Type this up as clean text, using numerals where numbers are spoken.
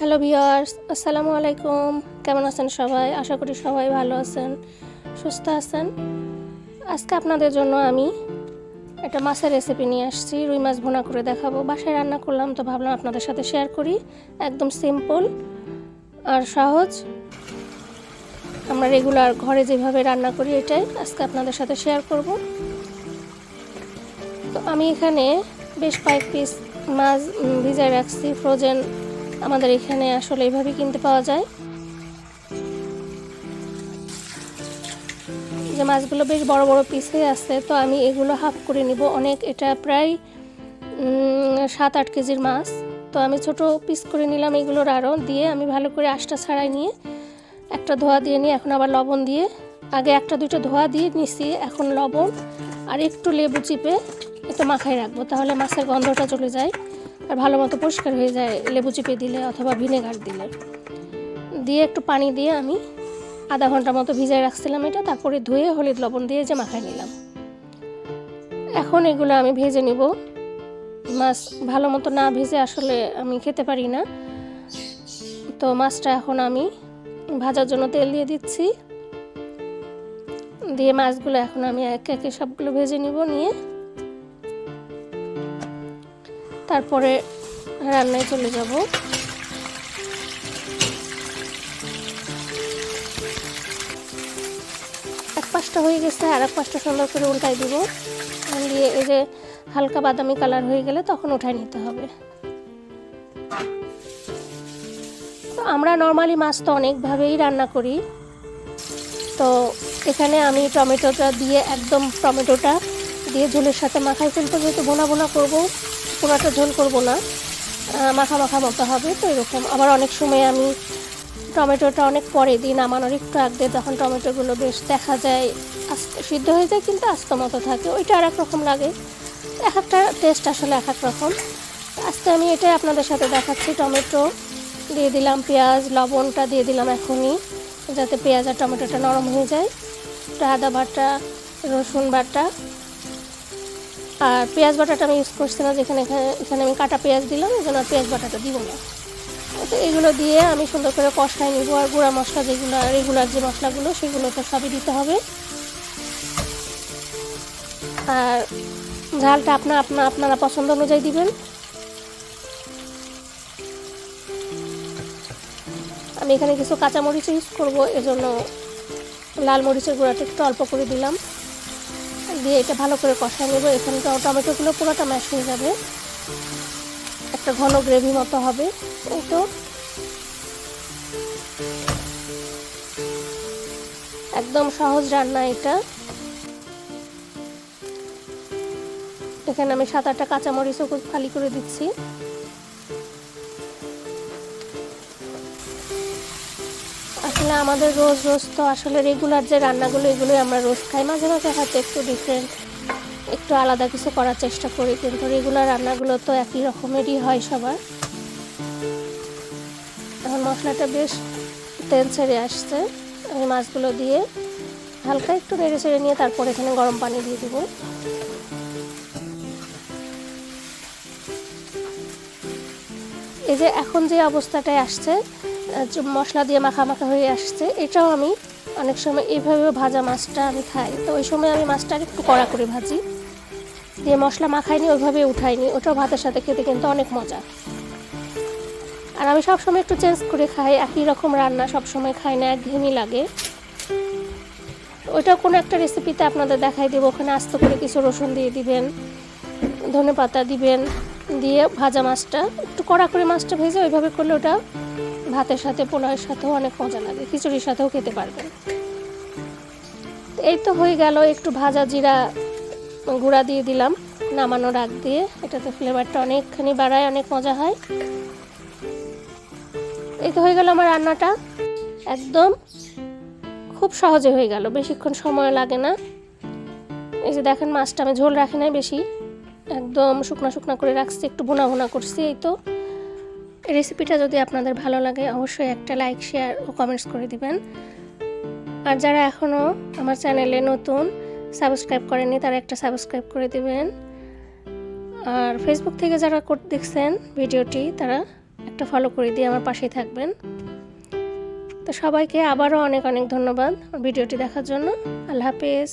Hello viewers, আসসালামু আলাইকুম। কেমন আছেন সবাই? আশা করি সবাই ভালো আছেন, সুস্থ আছেন। আজকে আপনাদের জন্য আমি একটা মাছের রেসিপি নিয়ে আসছি। রুই মাছ ভুনা করে দেখাবো। বাসায় রান্না করলাম তো ভাবলাম আপনাদের সাথে শেয়ার করি। একদম সিম্পল আর সহজ, আমরা রেগুলার ঘরে যেভাবে রান্না করি এটাই আজকে আপনাদের সাথে শেয়ার করব। তো আমি এখানে বেশ কয়েক পিস মাছ ভিজায় রাখছি, ফ্রোজেন। আমাদের এখানে আসলে এইভাবেই কিনতে পাওয়া যায়। যে মাছগুলো বেশ বড় বড় পিসে আছে, তো আমি এগুলো হাফ করে নিব। অনেক, এটা প্রায় 7-8 কেজির মাছ। তো আমি ছোট পিস করে নিলাম এগুলোর আরও দিয়ে আমি ভালো করে আঁশটা ছাড়াই নিয়ে একটা ধোয়া দিয়ে নিয়ে এখন আবার লবণ দিয়ে, আগে একটা দুটো ধোয়া দিয়ে নিছি, এখন লবণ আর একটু লেবু চিপে একটু মাখায় রাখবো, তাহলে মাছের গন্ধটা চলে যায় আর ভালো মতো পরিষ্কার হয়ে যায় লেবু চিপে দিলে অথবা ভিনেগার দিলে। দিয়ে একটু পানি দিয়ে আমি আধা ঘন্টার মতো ভিজায় রাখছিলাম এটা, তারপরে ধুয়ে হলুদ লবণ দিয়ে যে মাখায় নিলাম। এখন এগুলো আমি ভেজে নিব। মাছ ভালো মতো না ভেজে আসলে আমি খেতে পারি না, তো মাছটা এখন আমি ভাজার জন্য তেল দিয়ে দিচ্ছি। দিয়ে মাছগুলো এখন আমি একে একে সবগুলো ভেজে নিব, নিয়ে তারপরে রান্নায় চলে যাব। এক পাশটা হয়ে গেছে, আর এক পাশটা সুন্দর করে উল্টাই দিব। দিয়ে এই যে হালকা বাদামি কালার হয়ে গেলে তখন উঠাই নিতে হবে। তো আমরা নর্মালি মাছ তো অনেকভাবেই রান্না করি। তো এখানে আমি টমেটোটা দিয়ে একদম টমেটোটা দিয়ে ঝোলের সাথে মাখাই ফেলতে, যেহেতু বোনা বোনা করবো, পুরোটা ঝোল করবো না, মাখা মাখা মতো হবে। তো এরকম আবার অনেক সময় আমি টমেটোটা অনেক পরে দিই, নামানোর একটু আগ দিয়ে, তখন টমেটোগুলো বেশ দেখা যায় সিদ্ধ হয়ে যায় কিন্তু আস্ত মতো থাকে, ওইটা আর এক রকম লাগে। এক একটা টেস্ট আসলে এক এক রকম। আজকে আমি এটাই আপনাদের সাথে দেখাচ্ছি। টমেটো দিয়ে দিলাম, পেঁয়াজ, লবণটা দিয়ে দিলাম এখনই, যাতে পেঁয়াজ আর টমেটোটা নরম হয়ে যায়। আদা বাটা, রসুন বাটা, আর পেঁয়াজ বাটাটা আমি ইউজ করছি না, যেখানে এখানে আমি কাটা পেঁয়াজ দিলাম, এই জন্য পেঁয়াজ বাটাটা দিব না। তো এগুলো দিয়ে আমি সুন্দর করে কষাই নিব। আর গুঁড়া মশলা যেগুলো, রেগুলার যে মশলাগুলো, সেগুলো তো সবই দিতে হবে। আর ঝালটা আপনারা পছন্দ অনুযায়ী দিবেন। আমি এখানে কিছু কাঁচামরিচ ইউজ করবো, এজন্য লাল মরিচের গুঁড়াটা একটু অল্প করে দিলাম। দিয়ে এটা ভালো করে কষাই নেব। এখানে টমেটোগুলো পুরোটা ম্যাশ হয়ে যাবে, একটা ঘন গ্রেভি মতো হবে। এই তো একদম সহজ রান্না এটা। এখানে আমি 7-8টা কাঁচামরিচও ফালি করে দিচ্ছি। আসলে আমাদের রোজ রোজ তো আসলে রেগুলার যে রান্নাগুলো, এগুলোই আমরা রোজ খাই। মাঝে মাঝে হয়তো একটু ডিফারেন্ট, একটু আলাদা কিছু করার চেষ্টা করি, কিন্তু রেগুলার রান্নাগুলো তো একই রকমেরই হয় সবার। এখন মশলাটা বেশ তেল ছেড়ে আসছে, আমি মাছগুলো দিয়ে হালকা একটু নেড়ে ছেড়ে নিয়ে তারপর এখানে গরম পানি দিয়ে দেব। এই যে এখন যে অবস্থাটায় আসছে, মশলা দিয়ে মাখা মাখা হয়ে আসছে, এটাও আমি অনেক সময় এইভাবেও ভাজা মাছটা আমি খাই। তো ওই সময় আমি মাছটা একটু কড়া করে ভাজি, দিয়ে মশলা মাখাইনি, ওইভাবে উঠাইনি, ওটাও ভাতের সাথে খেতে কিন্তু অনেক মজা। আর আমি সবসময় একটু চেঞ্জ করে খাই, একই রকম রান্না সবসময় খাই না, একঘেয়েমি লাগে। ওইটাও কোনো একটা রেসিপিতে আপনাদের দেখাই দেবো। ওখানে আস্ত করে কিছু রসুন দিয়ে দিবেন, ধনে পাতা দিবেন, দিয়ে ভাজা মাছটা একটু কড়া করে মাছটা ভেজে ওইভাবে করলে ওটা ভাতের সাথে, পোলাওয়ের সাথেও অনেক মজা লাগে, খিচুড়ির সাথেও খেতে পারবেন। এই তো হয়ে গেল। একটু ভাজা জিরা গুঁড়া দিয়ে দিলাম নামানোর আগ দিয়ে, এটাতে ফ্লেভারটা অনেকখানি বাড়ায়, অনেক মজা হয়। এই তো হয়ে গেল আমার রান্নাটা, একদম খুব সহজে হয়ে গেল, বেশিক্ষণ সময় লাগে না। এই যে দেখেন, মাছটা আমি ঝোল রাখি নাই বেশি, একদম শুকনা শুকনা করে রাখছি, একটু ভুনা ভুনা করছি। এই তো রেসিপিটা যদি আপনাদের ভালো লাগে অবশ্যই একটা লাইক, শেয়ার ও কমেন্টস করে দিবেন। আর যারা এখনও আমার চ্যানেলে নতুন, সাবস্ক্রাইব করেননি, তারা একটা সাবস্ক্রাইব করে দিবেন। আর ফেসবুক থেকে যারা দেখছেন ভিডিওটি, তারা একটা ফলো করে দিয়ে আমার পাশেই থাকবেন। তো সবাইকে আবারও অনেক অনেক ধন্যবাদ ভিডিওটি দেখার জন্য। আল্লাহ হাফেজ।